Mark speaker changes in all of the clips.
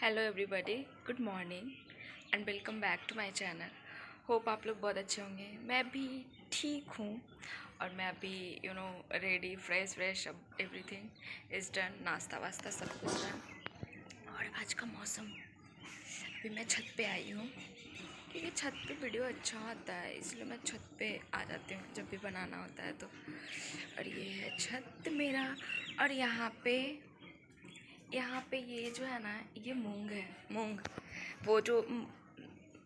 Speaker 1: Hello everybody, good morning and welcome back to my channel. Hope आप लोग बहुत अच्छे होंगे। मैं भी ठीक हूँ और मैं अभी रेडी फ्रेश अब एवरीथिंग इज़ डन, नाश्ता वास्ता सब कुछ डन। और आज का मौसम, अभी मैं छत पे आई हूँ क्योंकि छत पे वीडियो अच्छा आता है, इसलिए मैं छत पे आ जाती हूँ जब भी बनाना होता है तो। और ये है छत मेरा। और यहाँ पे ये जो है ना, ये मूंग है। मूंग, वो जो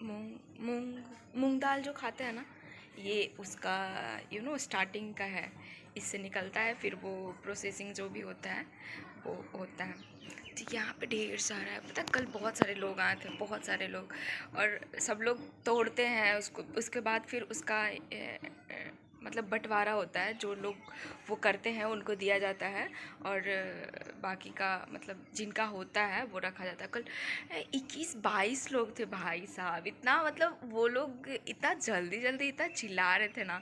Speaker 1: मूंग मूंग मूंग दाल जो खाते हैं ना, ये उसका स्टार्टिंग का है। इससे निकलता है, फिर वो प्रोसेसिंग जो भी होता है वो होता है। तो यहाँ पे ढेर सारा है, पता है कल बहुत सारे लोग आए थे, बहुत सारे लोग। और सब लोग तोड़ते हैं उसको, उसके बाद फिर उसका मतलब बंटवारा होता है। जो लोग वो करते हैं उनको दिया जाता है, और बाकी का मतलब जिनका होता है वो रखा जाता है। कल 21-22 लोग थे भाई साहब, इतना मतलब वो लोग इतना जल्दी जल्दी इतना चिल्ला रहे थे ना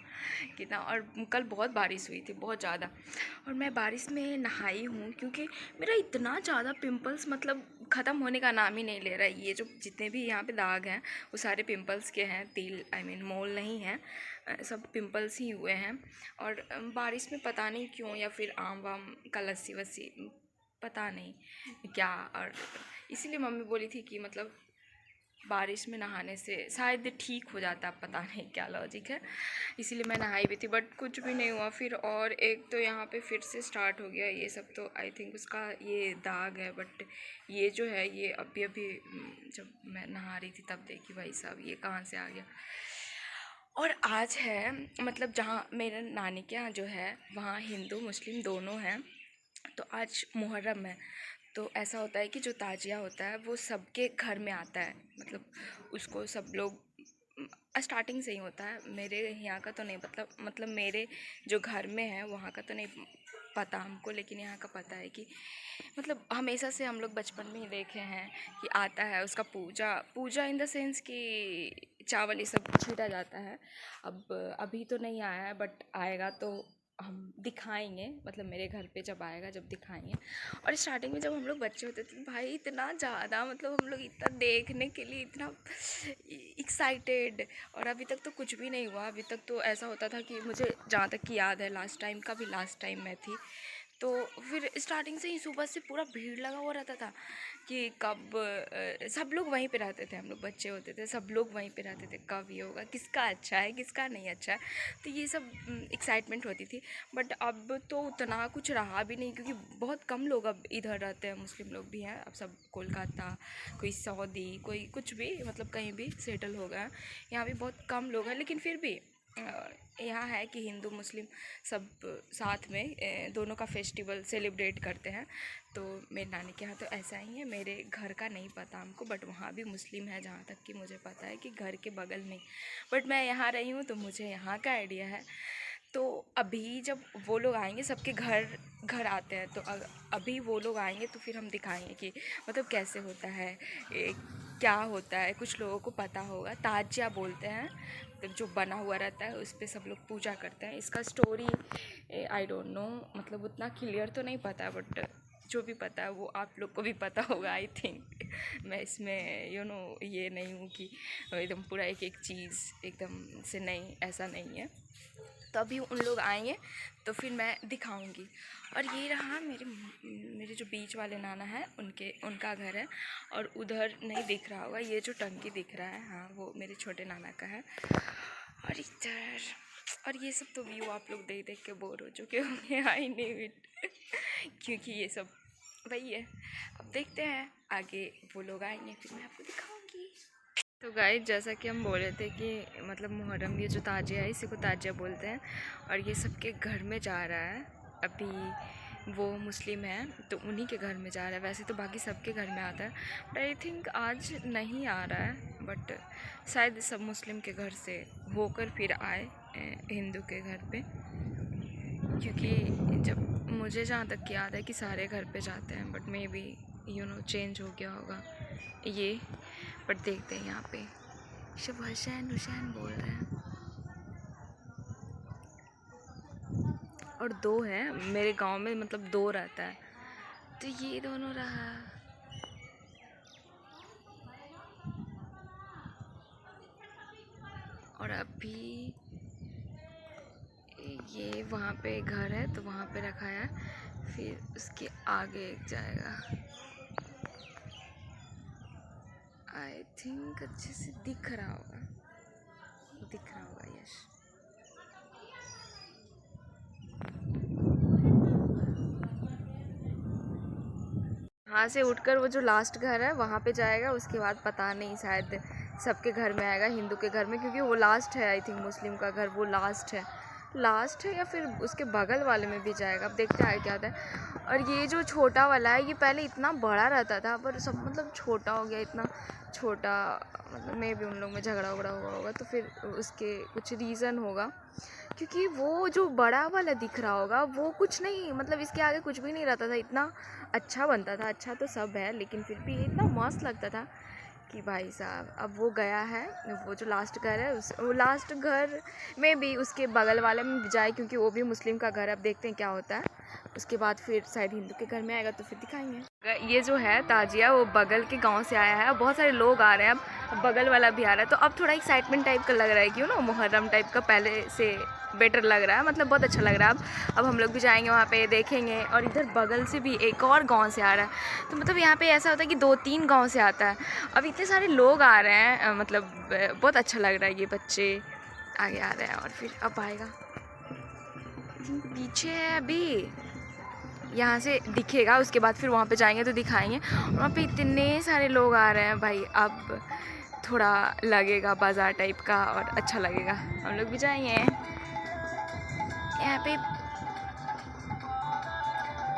Speaker 1: कितना। और कल बहुत बारिश हुई थी, बहुत ज़्यादा। और मैं बारिश में नहाई हूँ क्योंकि मेरा इतना ज़्यादा पिंपल्स मतलब ख़त्म होने का नाम ही नहीं ले रहा है। ये जो जितने भी यहाँ पे दाग हैं वो सारे पिंपल्स के हैं, तिल मोल नहीं है, सब पिंपल्स ही हुए हैं। और बारिश में पता नहीं क्यों, या फिर आम वाम का लस्सी वस्सी पता नहीं क्या। और इसीलिए मम्मी बोली थी कि मतलब बारिश में नहाने से शायद ठीक हो जाता, पता नहीं क्या लॉजिक है। इसीलिए मैं नहाई भी थी, बट कुछ भी नहीं हुआ फिर। और एक तो यहाँ पे फिर से स्टार्ट हो गया ये सब, तो आई थिंक उसका ये दाग है। बट ये जो है ये अभी अभी जब मैं नहा रही थी तब देखी, भाई साहब ये कहाँ से आ गया। और आज है मतलब जहाँ मेरे नानी के यहाँ जो है वहाँ हिंदू मुस्लिम दोनों हैं। तो आज मुहर्रम है, तो ऐसा होता है कि जो ताजिया होता है वो सबके घर में आता है। मतलब उसको सब लोग स्टार्टिंग से ही होता है। मेरे यहाँ का तो नहीं, मतलब मेरे जो घर में है वहाँ का तो नहीं पता हमको, लेकिन यहाँ का पता है कि मतलब हमेशा से हम लोग बचपन में ही देखे हैं कि आता है। उसका पूजा पूजा इन द सेंस कि चावल ये सब छीटा जाता है। अब अभी तो नहीं आया है, बट आएगा तो हम दिखाएंगे, मतलब मेरे घर पे जब आएगा जब दिखाएंगे। और स्टार्टिंग में जब हम लोग बच्चे होते थे भाई इतना ज़्यादा मतलब हम लोग इतना देखने के लिए इतना एक्साइटेड। और अभी तक तो कुछ भी नहीं हुआ। अभी तक तो ऐसा होता था कि मुझे जहाँ तक कि याद है लास्ट टाइम का भी, लास्ट टाइम मैं थी तो फिर स्टार्टिंग से ही सुबह से पूरा भीड़ लगा हुआ रहता था कि कब सब लोग वहीं पे रहते थे। हम लोग बच्चे होते थे, सब लोग वहीं पे रहते थे, कब ये होगा, किसका अच्छा है किसका नहीं अच्छा है। तो ये सब एक्साइटमेंट होती थी। बट अब तो उतना कुछ रहा भी नहीं, क्योंकि बहुत कम लोग अब इधर रहते हैं। मुस्लिम लोग भी हैं अब, सब कोलकाता, कोई सऊदी, कोई कुछ भी, मतलब कहीं भी सेटल हो गया। यहाँ भी बहुत कम लोग हैं, लेकिन फिर भी यहाँ है कि हिंदू मुस्लिम सब साथ में दोनों का फेस्टिवल सेलिब्रेट करते हैं। तो मेरे नानी के यहाँ तो ऐसा ही है। मेरे घर का नहीं पता हमको, बट वहाँ भी मुस्लिम है जहाँ तक कि मुझे पता है कि घर के बगल में। बट मैं यहाँ रही हूँ तो मुझे यहाँ का आइडिया है। तो अभी जब वो लोग आएंगे, सबके घर घर आते हैं, तो अभी वो लोग आएंगे तो फिर हम दिखाएंगे कि मतलब कैसे होता है, क्या होता है। कुछ लोगों को पता होगा, ताजिया बोलते हैं, तो जो बना हुआ रहता है उस पर सब लोग पूजा करते हैं। इसका स्टोरी आई डोंट नो, मतलब उतना क्लियर तो नहीं पता है, बट जो भी पता है वो आप लोग को भी पता होगा आई थिंक। मैं इसमें ये नहीं हूँ कि एकदम पूरा एक एक चीज़ एकदम से, नहीं ऐसा नहीं है। तो अभी उन लोग आएंगे तो फिर मैं दिखाऊंगी। और ये रहा मेरे जो बीच वाले नाना है, उनका घर है। और उधर नहीं दिख रहा होगा, ये जो टंकी दिख रहा है, हाँ वो मेरे छोटे नाना का है। और इधर, और ये सब तो व्यू आप लोग देख देख के बोर हो चुके होंगे आई नहीं क्योंकि ये सब वही है। अब देखते हैं आगे, वो लोग आएंगे फिर मैं आपको दिखाऊंगी। तो गाइस, जैसा कि हम बोले थे कि मतलब मुहर्रम ये जो ताजिया है इसी को ताजिया बोलते हैं। और ये सबके घर में जा रहा है। अभी वो मुस्लिम है तो उन्हीं के घर में जा रहा है, वैसे तो बाकी सबके घर में आता है, बट आई थिंक आज नहीं आ रहा है। बट शायद सब मुस्लिम के घर से होकर फिर आए हिंदू के घर पे, क्योंकि जब मुझे जहाँ तक याद है कि सारे घर पे जाते हैं, बट मे बी चेंज हो गया होगा ये। बट देखते हैं यहाँ पे सब हुसैन हुसैन बोल रहे हैं। और दो है मेरे गांव में, मतलब दो रहता है, तो ये दोनों रहा। और अभी ये वहाँ पे घर है तो वहाँ पे रखा है, फिर उसके आगे जाएगा। आई थिंक अच्छे से दिख रहा होगा, यस। यहाँ से उठकर वो जो लास्ट घर है वहाँ पे जाएगा, उसके बाद पता नहीं शायद सबके घर में आएगा, हिंदू के घर में, क्योंकि वो लास्ट है। आई थिंक मुस्लिम का घर वो लास्ट है या फिर उसके बगल वाले में भी जाएगा। अब देखते हैं क्या होता है। और ये जो छोटा वाला है ये पहले इतना बड़ा रहता था, पर सब मतलब छोटा हो गया, इतना छोटा। मतलब मे भी उन लोग में झगड़ा उगड़ा हुआ होगा, तो फिर उसके कुछ रीज़न होगा, क्योंकि वो जो बड़ा वाला दिख रहा होगा वो कुछ नहीं, मतलब इसके आगे कुछ भी नहीं रहता था। इतना अच्छा बनता था, अच्छा तो सब है, लेकिन फिर भी इतना मस्त लगता था कि भाई साहब। अब वो गया है, वो जो लास्ट घर है वो लास्ट घर में भी उसके बगल वाले में जाए, क्योंकि वो भी मुस्लिम का घर है। अब देखते हैं क्या होता है, उसके बाद फिर शायद हिंदू के घर में आएगा तो फिर दिखाएंगे। ये जो है ताजिया वो बगल के गांव से आया है, बहुत सारे लोग आ रहे हैं, अब बगल वाला भी आ रहा है, तो अब थोड़ा एक्साइटमेंट टाइप का लग रहा है, क्यों ना, मुहर्रम टाइप का पहले से बेटर लग रहा है, मतलब बहुत अच्छा लग रहा है। अब हम लोग भी जाएंगे वहाँ पे, देखेंगे। और इधर बगल से भी एक और गांव से आ रहा है, तो मतलब यहाँ पे ऐसा होता है कि 2-3 गांव से आता है। अब इतने सारे लोग आ रहे हैं, मतलब बहुत अच्छा लग रहा है। ये बच्चे आगे आ रहे हैं और फिर अब आएगा, पीछे है अभी, यहाँ से दिखेगा, उसके बाद फिर वहाँ पे जाएंगे तो दिखाएंगे। और वहाँ पे इतने सारे लोग आ रहे हैं भाई, अब थोड़ा लगेगा बाज़ार टाइप का और अच्छा लगेगा। हम लोग भी जाएंगे। यहाँ पे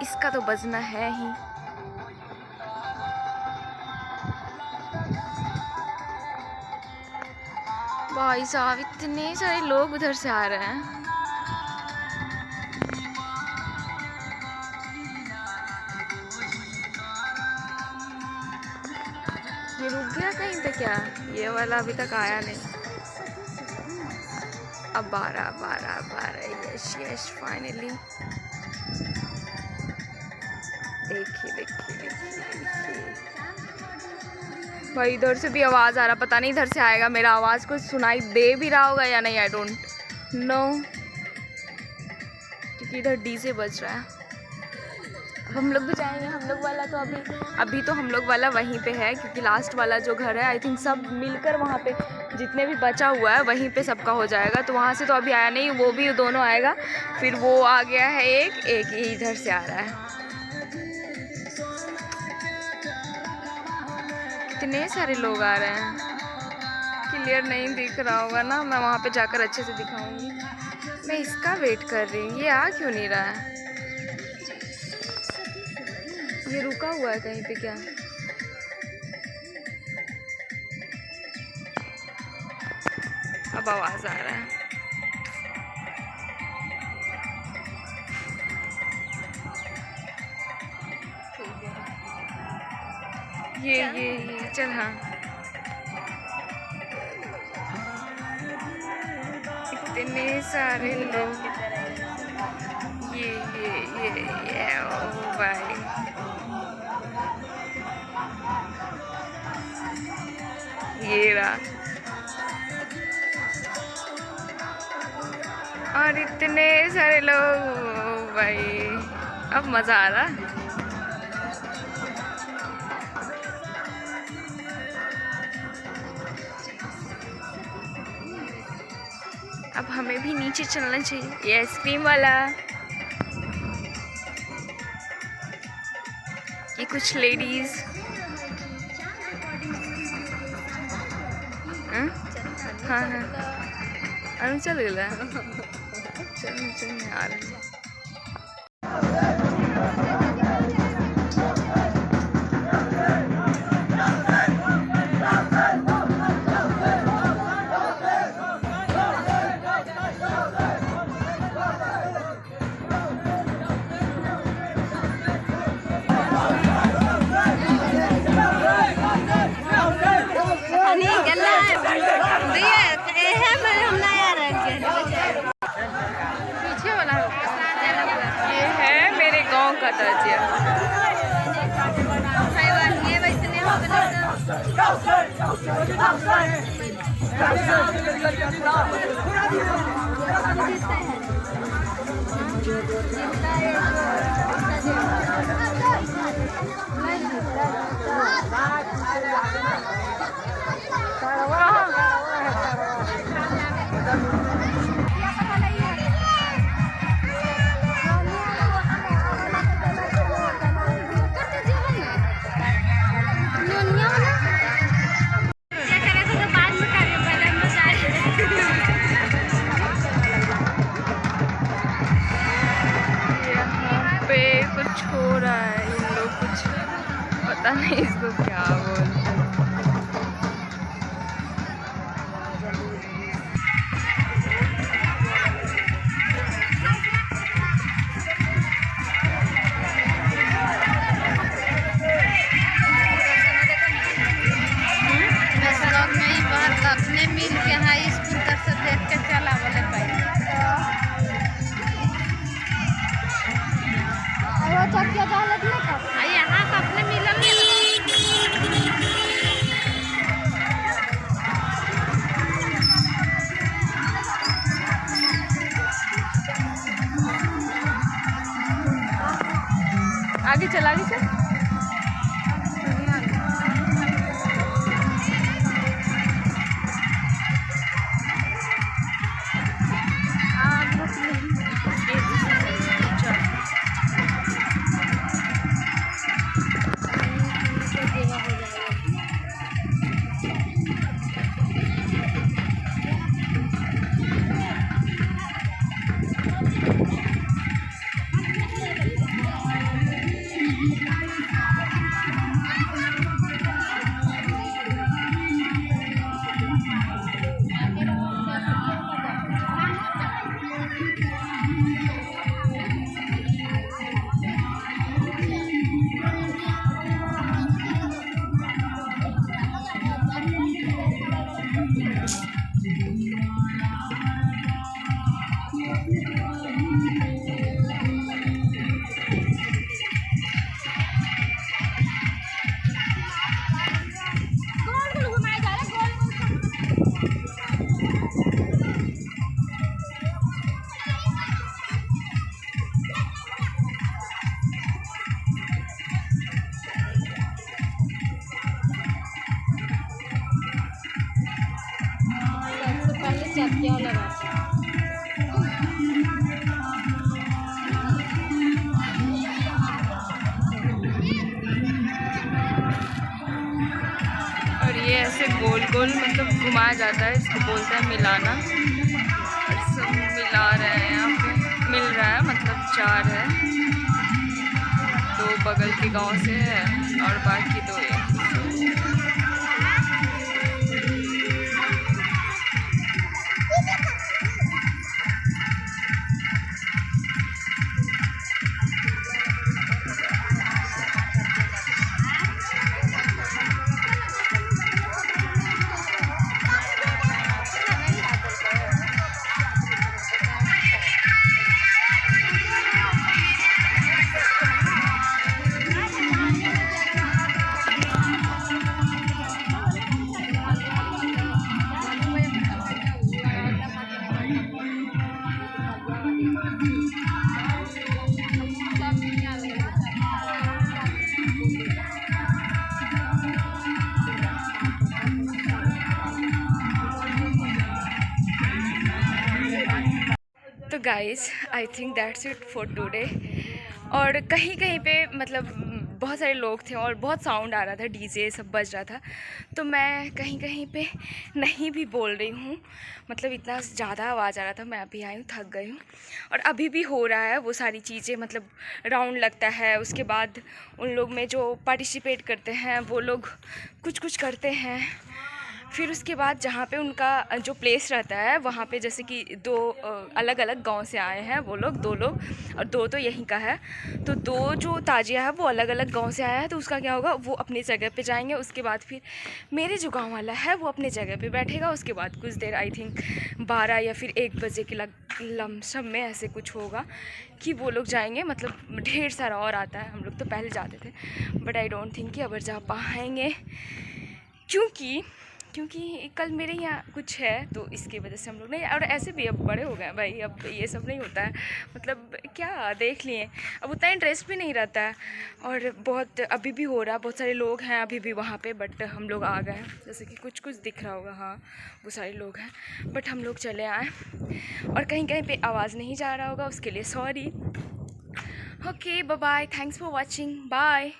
Speaker 1: इसका तो बजना है ही। भाई साहब इतने सारे लोग उधर से आ रहे हैं। ये रुक गया कहीं पे क्या? ये वाला अभी तक आया नहीं। अब 12 यस फाइनली। देखिए भाई, इधर से भी आवाज़ आ रहा, पता नहीं इधर से आएगा मेरा आवाज़ कुछ सुनाई दे भी रहा होगा या नहीं, आई डोंट नो, क्योंकि इधर डीजे बज रहा है। अब हम लोग भी जाएंगे। हम लोग वाला तो अभी तो हम लोग वाला वहीं पे है, क्योंकि लास्ट वाला जो घर है आई थिंक सब मिलकर वहाँ पे जितने भी बचा हुआ है वहीं पे सबका हो जाएगा। तो वहाँ से तो अभी आया नहीं, वो भी दोनों आएगा। फिर वो आ गया है, एक इधर से आ रहा है। कितने सारे लोग आ रहे हैं, क्लियर नहीं दिख रहा होगा ना, मैं वहाँ पे जाकर अच्छे से दिखाऊंगी। मैं इसका वेट कर रही हूँ, ये आ क्यों नहीं रहा है? ये रुका हुआ है कहीं पे क्या? अब आवाज़ आ रहा है। ये चल, हाँ। इतने सारे लोग, ये ओ भाई, ये रहा। और इतने सारे लोग भाई, अब मज़ा आ रहा। अब हमें भी नीचे चलना चाहिए। ये आइसक्रीम वाला, ये कुछ लेडीज, हाँ अरुण चल गया। चल आ रहे हैं। पीछे वाला कुछ हो रहा है, इन लोग कुछ पता नहीं इसको क्या बोलते हैं।
Speaker 2: अपने मिल के हाई स्कूल तक से देख के चला बोले पहले यहाँ का अपने मिलन
Speaker 1: आगे चल, आगे चल।
Speaker 2: क्या लगा
Speaker 1: और ये ऐसे गोल गोल मतलब घुमाया जाता है, इसको बोलते हैं मिलाना। और सब मिला रहे हैं यहाँ पे, मिल रहा है मतलब 4 है, 2 बगल के गांव से है और बाकी 2 है। तो guys I think that's it for today. और कहीं कहीं पे मतलब बहुत सारे लोग थे और बहुत साउंड आ रहा था, डीजे सब बज रहा था, तो मैं कहीं कहीं पे नहीं भी बोल रही हूँ, मतलब इतना ज़्यादा आवाज़ आ रहा था। मैं अभी आई हूँ, थक गई हूँ। और अभी भी हो रहा है वो सारी चीज़ें, मतलब राउंड लगता है, उसके बाद उन लोग में जो पार्टिसिपेट करते हैं वो लोग कुछ कुछ करते हैं। फिर उसके बाद जहाँ पे उनका जो प्लेस रहता है वहाँ पे जैसे कि 2 अलग अलग गांव से आए हैं वो लोग, 2 लोग, और 2 तो यहीं का है। तो 2 जो ताजिया है वो अलग अलग गांव से आया है, तो उसका क्या होगा, वो अपनी जगह पे जाएंगे। उसके बाद फिर मेरे जो गांव वाला है वो अपने जगह पे बैठेगा। उसके बाद कुछ देर, आई थिंक 12 या फिर 1 बजे के लमसम में ऐसे कुछ होगा कि वो लोग जाएंगे। मतलब ढेर सारा और आता है, हम लोग तो पहले जाते थे, बट आई डोंट थिंक कि अब जा पाएंगे। क्योंकि कल मेरे यहाँ कुछ है, तो इसकी वजह से हम लोग नहीं। और ऐसे भी अब बड़े हो गए हैं भाई, अब ये सब नहीं होता है, मतलब क्या देख लिए, अब उतना इंटरेस्ट भी नहीं रहता है। और बहुत अभी भी हो रहा है, बहुत सारे लोग हैं अभी भी वहाँ पे, बट हम लोग आ गए, जैसे कि कुछ दिख रहा होगा, हाँ वो सारे लोग हैं, बट हम लोग चले आए। और कहीं कहीं पे आवाज़ नहीं जा रहा होगा, उसके लिए sorry. Okay bye bye, thanks for watching, bye.